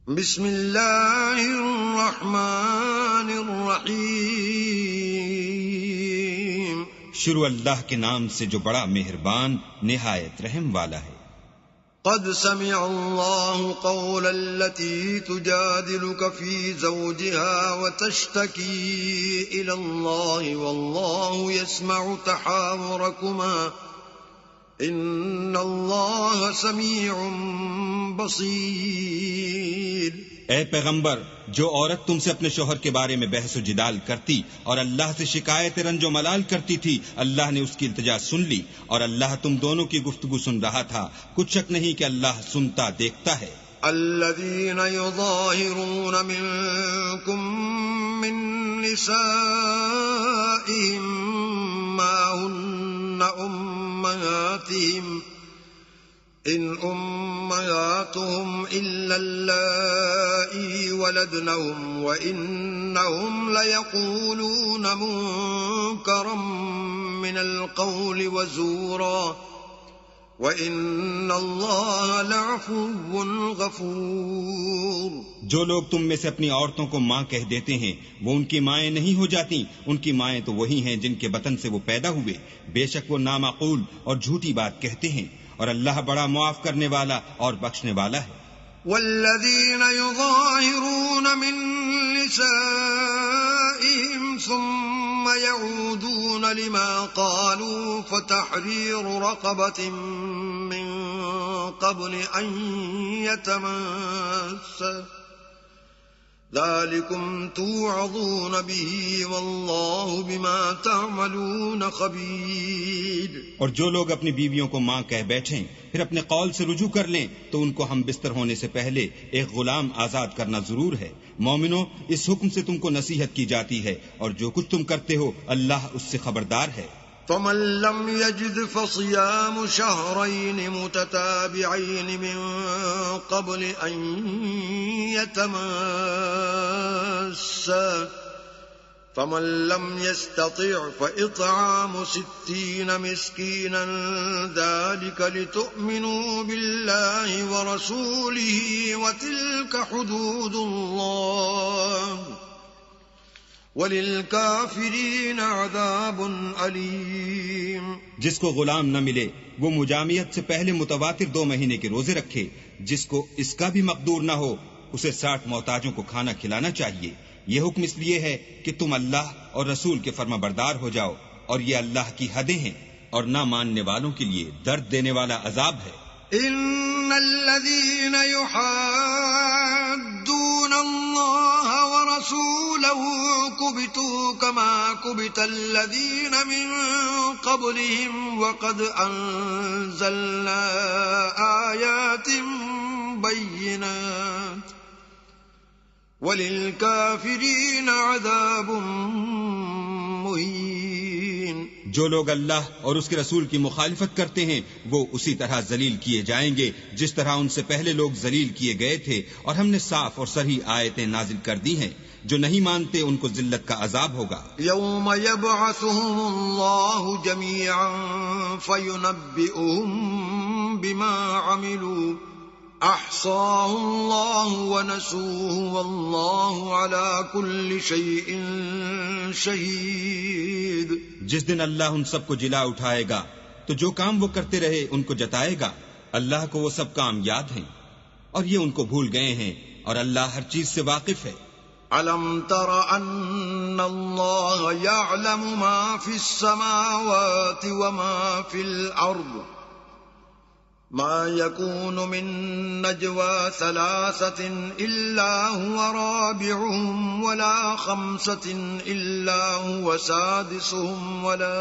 بسم اللہ الرحمن الرحیم۔ شروع اللہ کے نام سے جو بڑا مہربان نہایت رحم والا ہے۔ قد سمع اللہ قول التي تجادلك في زوجها وتشتكي إلى الله والله يسمع تحاوركما ان اللہ سمیع بصیر۔ اے پیغمبر، جو عورت تم سے اپنے شوہر کے بارے میں بحث و جدال کرتی اور اللہ سے شکایت رنج و ملال کرتی تھی، اللہ نے اس کی التجا سن لی اور اللہ تم دونوں کی گفتگو سن رہا تھا۔ کچھ شک نہیں کہ اللہ سنتا دیکھتا ہے۔ الذين يظاهرون منكم من نسائهم ما هن أمهاتهم إن أمهاتهم إلا اللائي ولدنهم وإنهم ليقولون منكرا من القول وزورا وَإِنَّ اللَّهَ لَعَفُوٌّ غَفُورٌ۔ جو لوگ تم میں سے اپنی عورتوں کو ماں کہہ دیتے ہیں وہ ان کی مائیں نہیں ہو جاتی، ان کی مائیں تو وہی ہیں جن کے بطن سے وہ پیدا ہوئے، بے شک وہ نامعقول اور جھوٹی بات کہتے ہیں، اور اللہ بڑا معاف کرنے والا اور بخشنے والا ہے۔ والذین یظاہرون من نسائهم ثم يعودون لما قالوا فتحرير رقبة من قبل أن يتماسا ذلكم توعظون به والله بما تعملون خبير۔ اور جو لوگ اپنی بیویوں کو ماں کہہ بیٹھیں پھر اپنے قول سے رجوع کر لیں تو ان کو ہم بستر ہونے سے پہلے ایک غلام آزاد کرنا ضرور ہے۔ مومنو، اس حکم سے تم کو نصیحت کی جاتی ہے اور جو کچھ تم کرتے ہو اللہ اس سے خبردار ہے۔ فمن لم يجد فصيام شهرين متتابعين من قبل أن يتماسا فمن لم يستطع فإطعام 60 مسكينا ذلك لتؤمنوا بالله ورسوله وتلك حدود الله وَلِلْكَافِرِينَ عَذَابٌ أَلِيمٌ۔ جس کو غلام نہ ملے وہ مجامعت سے پہلے متواتر 2 مہینے کے روزے رکھے، جس کو اس کا بھی مقدور نہ ہو اسے 60 محتاجوں کو کھانا کھلانا چاہیے۔ یہ حکم اس لیے ہے کہ تم اللہ اور رسول کے فرما بردار ہو جاؤ، اور یہ اللہ کی حدیں ہیں اور نہ ماننے والوں کے لیے درد دینے والا عذاب ہے۔ ان الذين يحادون الله ورسوله كبتوا كما كبت الذين من قبلهم وقد انزلنا آيات بينات وللكافرين عذاب مهين۔ جو لوگ اللہ اور اس کے رسول کی مخالفت کرتے ہیں وہ اسی طرح ذلیل کیے جائیں گے جس طرح ان سے پہلے لوگ ذلیل کیے گئے تھے، اور ہم نے صاف اور صریح آیتیں نازل کر دی ہیں۔ جو نہیں مانتے ان کو ذلت کا عذاب ہوگا۔ یوم یبعثهم اللہ جمیعا فینبئهم بما عملوا احصاہ اللہ ونسوہ واللہ علی کل شیء شہید۔ جس دن اللہ ان سب کو جلا اٹھائے گا تو جو کام وہ کرتے رہے ان کو جتائے گا، اللہ کو وہ سب کام یاد ہیں اور یہ ان کو بھول گئے ہیں، اور اللہ ہر چیز سے واقف ہے۔ أَلَمْ تَرَ أَنَّ اللَّهَ يَعْلَمُ مَا فِي السَّمَاوَاتِ وَمَا فِي الْأَرْضِ مَا يَكُونُ مِن نَّجْوَى 3 إِلَّا هُوَ رَابِعُهُمْ وَلَا 5 إِلَّا هُوَ سَادِسُهُمْ وَلَا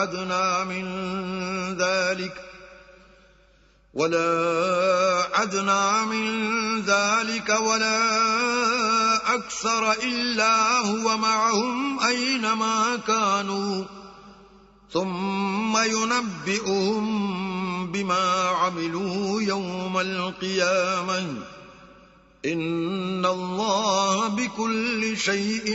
أَدْنَى مِن ذلك ولا أكثر إلا هو معهم أينما كانوا ثم ينبئهم بما عملوا يوم القيامة إن الله بكل شيء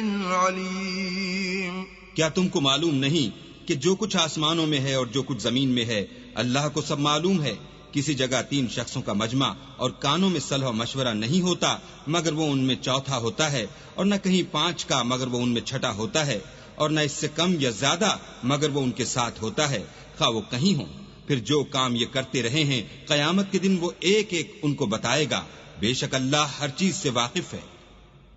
عليم۔ کیا تم کو معلوم نہیں کہ جو کچھ آسمانوں میں ہے اور جو کچھ زمین میں ہے اللہ کو سب معلوم ہے، کسی جگہ 3 شخصوں کا مجمع اور کانوں میں صلح و مشورہ نہیں ہوتا مگر وہ ان میں چوتھا ہوتا ہے، اور نہ کہیں 5 کا مگر وہ ان میں چھٹا ہوتا ہے، اور نہ اس سے کم یا زیادہ مگر وہ ان کے ساتھ ہوتا ہے، خواہ وہ کہیں ہوں۔ پھر جو کام یہ کرتے رہے ہیں قیامت کے دن وہ ایک ایک ان کو بتائے گا، بے شک اللہ ہر چیز سے واقف ہے۔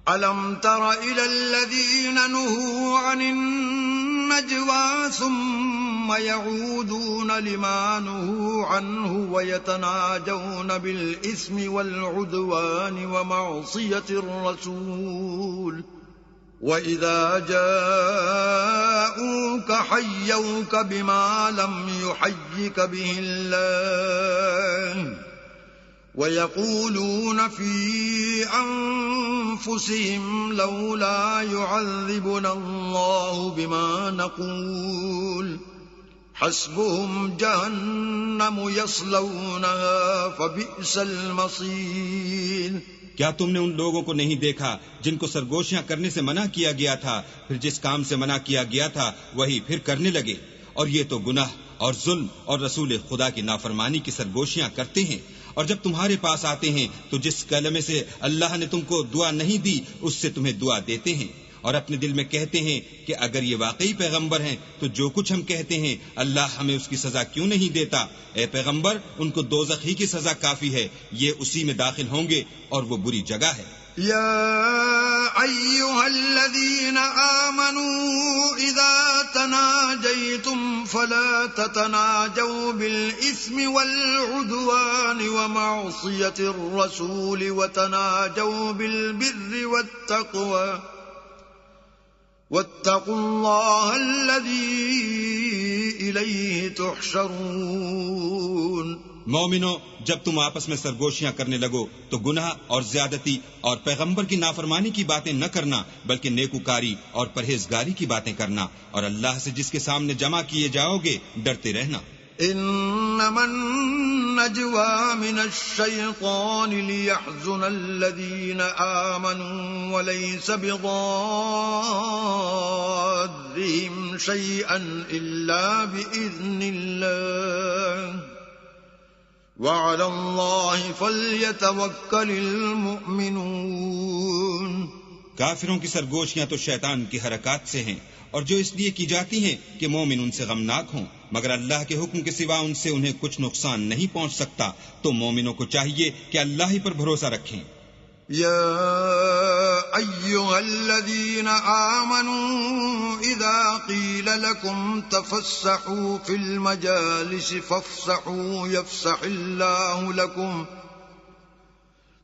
أَلَمْ تَرَ إِلَى الَّذِينَ نُهُوا عَنِ النَّجْوَى ثُمَّ يَعُودُونَ لِمَا نُهُوا عَنْهُ وَيَتَنَاجَوْنَ بِالْإِثْمِ وَالْعُدْوَانِ وَمَعْصِيَةِ الرَّسُولِ وَإِذَا جَاءُوكَ حَيَّوْكَ بِمَا لَمْ يُحَيِّكَ بِهِ اللَّهُ وَيَقُولُونَ فِي أَنفُسِهِمْ لَوْلَا يُعَذِّبُنَا اللَّهُ بِمَا نَقُولُ حَسْبُهُمْ جَهَنَّمُ يَصْلَوْنَهَا فَبِئْسَ الْمَصِيرُ۔ کیا تم نے ان لوگوں کو نہیں دیکھا جن کو سرگوشیاں کرنے سے منع کیا گیا تھا، پھر جس کام سے منع کیا گیا تھا وہی پھر کرنے لگے، اور یہ تو گناہ اور ظلم اور رسول خدا کی نافرمانی کی سرگوشیاں کرتے ہیں، اور جب تمہارے پاس آتے ہیں تو جس کلمے سے اللہ نے تم کو دعا نہیں دی اس سے تمہیں دعا دیتے ہیں، اور اپنے دل میں کہتے ہیں کہ اگر یہ واقعی پیغمبر ہیں تو جو کچھ ہم کہتے ہیں اللہ ہمیں اس کی سزا کیوں نہیں دیتا؟ اے پیغمبر، ان کو دوزخ ہی کی سزا کافی ہے، یہ اسی میں داخل ہوں گے اور وہ بری جگہ ہے۔ يا أيها الذين آمنوا إذا تناجيتم فلا تتناجوا بالإثم والعدوان ومعصية الرسول وتناجوا بالبر والتقوى واتقوا الله الذي إليه تحشرون۔ مومنو، جب تم آپس میں سرگوشیاں کرنے لگو تو گناہ اور زیادتی اور پیغمبر کی نافرمانی کی باتیں نہ کرنا بلکہ نیکوکاری اور پرہیزگاری کی باتیں کرنا، اور اللہ سے جس کے سامنے جمع کیے جاؤ گے ڈرتے رہنا۔ انما النجوى من الشيطان ليحزن الذين آمنوا وليس بضارهم شيئا إلا بإذن الله وعلى الله فليتوكل المؤمنون۔ کافروں کی سرگوشیاں تو شیطان کی حرکات سے ہیں، اور جو اس لیے کی جاتی ہیں کہ مومن ان سے غمناک ہوں، مگر اللہ کے حکم کے سوا ان سے انہیں کچھ نقصان نہیں پہنچ سکتا، تو مومنوں کو چاہیے کہ اللہ ہی پر بھروسہ رکھیں۔ يا أيها الذين آمنوا إذا قيل لكم تفسحوا في المجالس فافسحوا يفسح الله لكم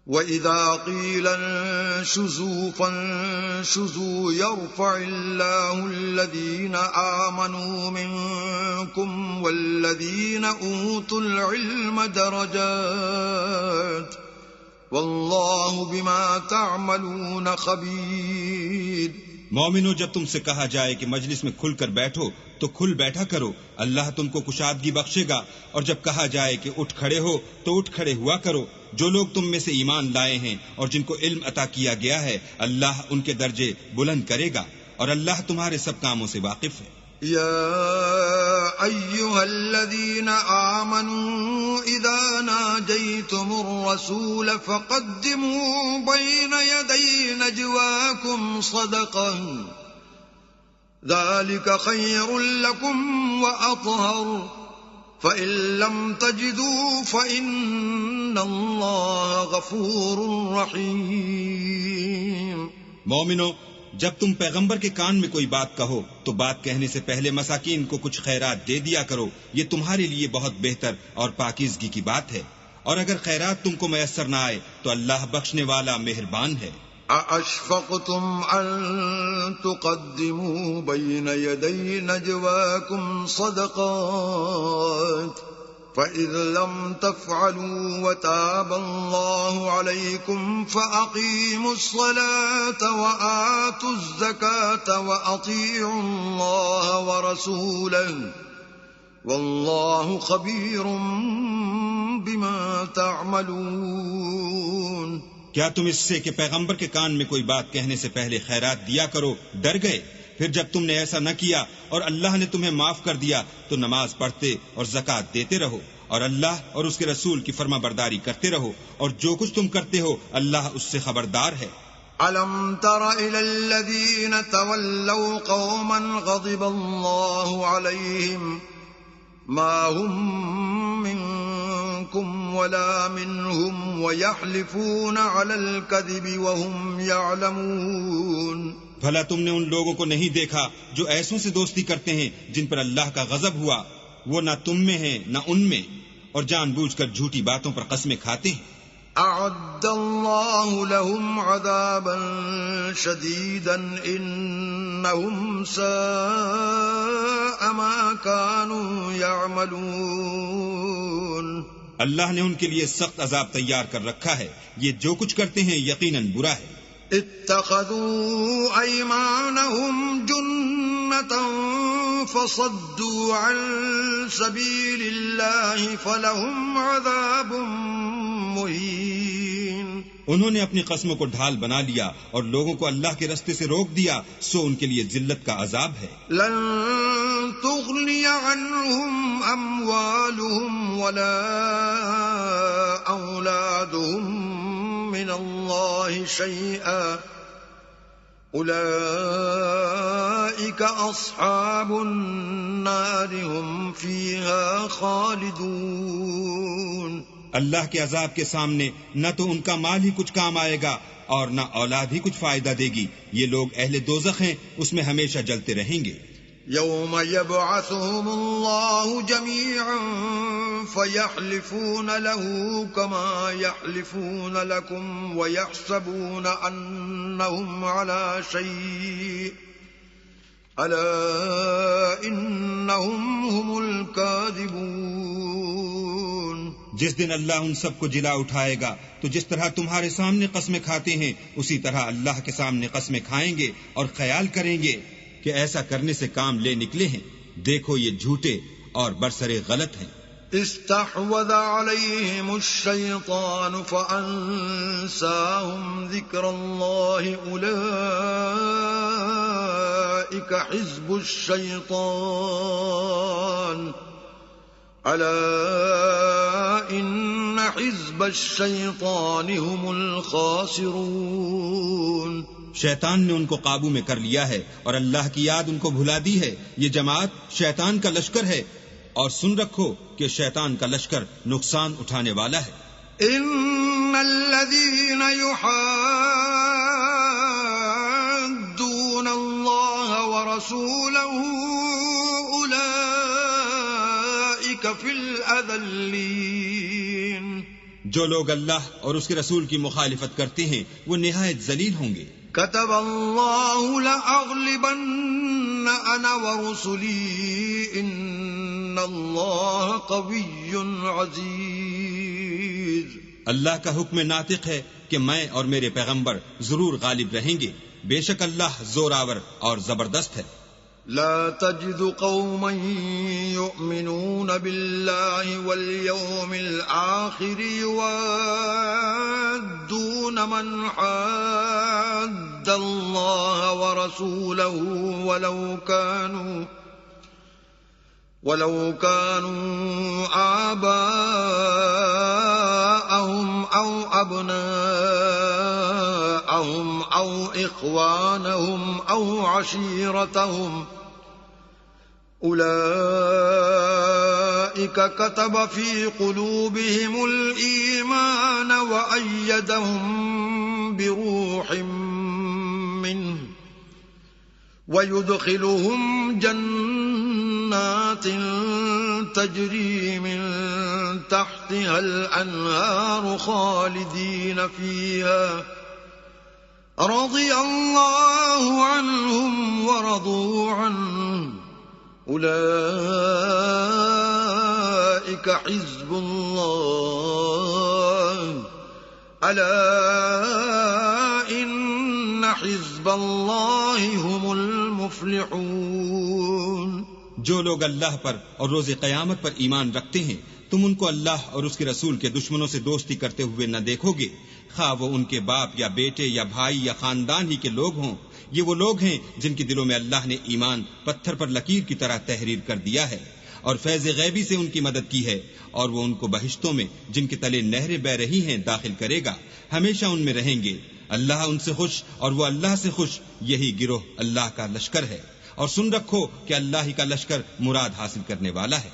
وإذا قيل انشزوا فانشزوا يرفع الله الذين آمنوا منكم والذين أوتوا العلم درجات واللہ بما تعملون خبیر۔ مومنو، جب تم سے کہا جائے کہ مجلس میں کھل کر بیٹھو تو کھل بیٹھا کرو، اللہ تم کو کشادگی بخشے گا، اور جب کہا جائے کہ اٹھ کھڑے ہو تو اٹھ کھڑے ہوا کرو۔ جو لوگ تم میں سے ایمان لائے ہیں اور جن کو علم عطا کیا گیا ہے اللہ ان کے درجے بلند کرے گا، اور اللہ تمہارے سب کاموں سے واقف ہے۔ يا أيها الذين آمنوا إذا ناجيتم الرسول فقدموا بين يدي نجواكم صدقة ذلك خير لكم وأطهر فإن لم تجدوا فإن الله غفور رحيم۔ مومنو، جب تم پیغمبر کے کان میں کوئی بات کہو تو بات کہنے سے پہلے مساکین کو کچھ خیرات دے دیا کرو، یہ تمہارے لیے بہت بہتر اور پاکیزگی کی بات ہے، اور اگر خیرات تم کو میسر نہ آئے تو اللہ بخشنے والا مہربان ہے۔ أَأَشْفَقْتُمْ أَن تُقَدِّمُوا بَيْنَ يَدَيْ نَجْوَاكُمْ صَدَقَاتٍ فَإِذْ لَمْ تَفْعَلُوا وَتَابَ اللَّهُ عَلَيْكُمْ فَأَقِيمُوا الصَّلَاةَ وَآتُوا الزَّكَاةَ وَأَطِيعُوا اللَّهَ وَرَسُولَهُ وَاللَّهُ خَبِيرٌ بِمَا تَعْمَلُونَ۔ کیا تم اس سے کہ پیغمبر کے کان میں کوئی بات کہنے سے پہلے خیرات دیا کرو ڈر گئے؟ پھر جب تم نے ایسا نہ کیا اور اللہ نے تمہیں معاف کر دیا تو نماز پڑھتے اور زکوٰۃ دیتے رہو، اور اللہ اور اس کے رسول کی فرما برداری کرتے رہو، اور جو کچھ تم کرتے ہو اللہ اس سے خبردار ہے۔ أَلَمْ تَرَ إِلَى الَّذِينَ تَوَلَّوْا قَوْمًا غَضِبَ اللَّهُ عَلَيْهِمْ مَا هُمْ مِنْكُمْ وَلَا مِنْهُمْ وَيَحْلِفُونَ عَلَى الْكَذِبِ وَهُمْ يَعْلَمُونَ۔ بھلا تم نے ان لوگوں کو نہیں دیکھا جو ایسوں سے دوستی کرتے ہیں جن پر اللہ کا غضب ہوا، وہ نہ تم میں ہیں نہ ان میں، اور جان بوجھ کر جھوٹی باتوں پر قسمیں کھاتے ہیں۔ أعد الله لهم عذابا شديدا إنهم ساء ما كانوا يعملون۔ اللہ نے ان کے لیے سخت عذاب تیار کر رکھا ہے، یہ جو کچھ کرتے ہیں یقیناً برا ہے۔ اتخذوا أيمانهم جنة فصدوا عن سبيل الله فلهم عذاب مہین۔ انہوں نے اپنی قسموں کو ڈھال بنا لیا اور لوگوں کو اللہ کے رستے سے روک دیا، سو ان کے لیے ذلت کا عذاب ہے۔ لن تغنی عنہم اموالہم ولا اولادہم من اللہ شیئا اولئک اصحاب النار ہم فیہا خالدون۔ اللہ کے عذاب کے سامنے نہ تو ان کا مال ہی کچھ کام آئے گا اور نہ اولاد ہی کچھ فائدہ دے گی، یہ لوگ اہل دوزخ ہیں، اس میں ہمیشہ جلتے رہیں گے۔ یوم یبعثهم اللہ جميعا فیحلفون له کما یحلفون لکم ویحسبون انہم علی شیء الا انہم هم الکاذبون۔ جس دن اللہ ان سب کو جلا اٹھائے گا تو جس طرح تمہارے سامنے قسمیں کھاتے ہیں اسی طرح اللہ کے سامنے قسمیں کھائیں گے اور خیال کریں گے کہ ایسا کرنے سے کام لے نکلے ہیں، دیکھو یہ جھوٹے اور برسرے غلط ہیں۔ استحوذ عليهم الشيطان فأنساهم ذكر الله أولئك حزب الشيطان ألا إن حزب الشيطان هم الخاسرون۔ شیطان نے ان کو قابو میں کر لیا ہے اور اللہ کی یاد ان کو بھلا دی ہے، یہ جماعت شیطان کا لشکر ہے، اور سن رکھو کہ شیطان کا لشکر نقصان اٹھانے والا ہے۔ ان الذين يحادون الله ورسوله اولئك في الاذلين۔ جو لوگ اللہ اور اس کے رسول کی مخالفت کرتے ہیں وہ نہایت ذلیل ہوں گے۔ كتب الله لأغلبن أنا ورسلي إن الله قوي عزيز۔ اللہ کا حکم ناطق ہے کہ میں اور میرے پیغمبر ضرور غالب رہیں گے، بے شک اللہ زوراور اور زبردست ہے۔ لا تجد قوما يؤمنون بالله واليوم الآخر يوادون من حاد الله ورسوله ولو كانوا آباءهم أو أبناءهم أو إخوانهم أو عشيرتهم أولئك كتب في قلوبهم الإيمان وأيدهم بروح منه ويدخلهم جنات تجري من تحتها الأنهار خالدين فيها رضي الله عنهم ورضوا عنه أولئك حزب الله ألا إن حزب الله هم المفلحون۔ جو لوگ اللہ پر اور روز قیامت پر ایمان رکھتے ہیں تم ان کو اللہ اور اس کے رسول کے دشمنوں سے دوستی کرتے ہوئے نہ دیکھو گے، خواہ وہ ان کے باپ یا بیٹے یا بھائی یا خاندان ہی کے لوگ ہوں۔ یہ وہ لوگ ہیں جن کے دلوں میں اللہ نے ایمان پتھر پر لکیر کی طرح تحریر کر دیا ہے، اور فیض غیبی سے ان کی مدد کی ہے، اور وہ ان کو بہشتوں میں جن کے تلے نہریں بہ رہی ہیں داخل کرے گا، ہمیشہ ان میں رہیں گے۔ اللہ ان سے خوش اور وہ اللہ سے خوش، یہی گروہ اللہ کا لشکر ہے۔ اور سن رکھو کہ اللہ ہی کا لشکر مراد حاصل کرنے والا ہے۔